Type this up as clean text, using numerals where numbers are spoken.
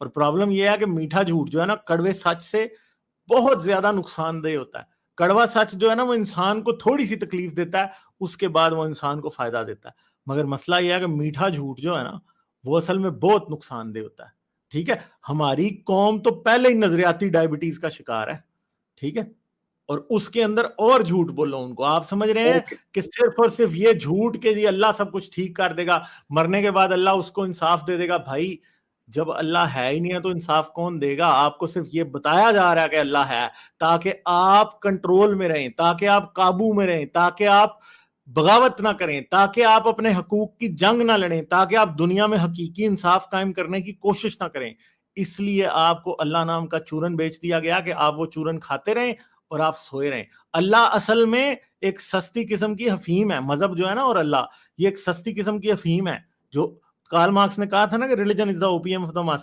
اور پرابلم یہ ہے کہ میٹھا جھوٹ جو ہے نا کڑوے سچ سے بہت زیادہ نقصان دہ ہوتا ہے. کڑوا سچ جو ہے نا وہ انسان کو تھوڑی سی تکلیف دیتا ہے, اس کے بعد وہ انسان کو فائدہ دیتا ہے. مگر مسئلہ یہ ہے کہ میٹھا جھوٹ جو ہے نا وہ اصل میں بہت نقصان دہ ہوتا ہے. ٹھیک ہے, ہماری قوم تو پہلے ہی نظریاتی ڈائبٹیز کا شکار ہے. ٹھیک ہے, اور اس کے اندر اور جھوٹ بولو ان کو. آپ سمجھ رہے ہیں کہ صرف اور صرف یہ جھوٹ کہ جی اللہ سب کچھ ٹھیک کر دے گا, مرنے کے بعد اللہ اس کو انصاف دے دے گا. بھائی جب اللہ ہے ہی نہیں ہے تو انصاف کون دے گا؟ آپ کو صرف یہ بتایا جا رہا ہے کہ اللہ ہے تاکہ آپ کنٹرول میں رہیں, تاکہ آپ قابو میں رہیں, تاکہ آپ بغاوت نہ کریں, تاکہ آپ اپنے حقوق کی جنگ نہ لڑیں, تاکہ آپ دنیا میں حقیقی انصاف قائم کرنے کی کوشش نہ کریں. اس لیے آپ کو اللہ نام کا چورن بیچ دیا گیا کہ آپ وہ چورن کھاتے رہیں اور آپ سوئے رہیں. اللہ اصل میں ایک سستی قسم کی افہیم ہے. مذہب جو ہے نا اور اللہ, یہ ایک سستی قسم کی افہیم ہے. جو کارل مارکس نے کہا تھا نا کہ religion is the opium of the masses.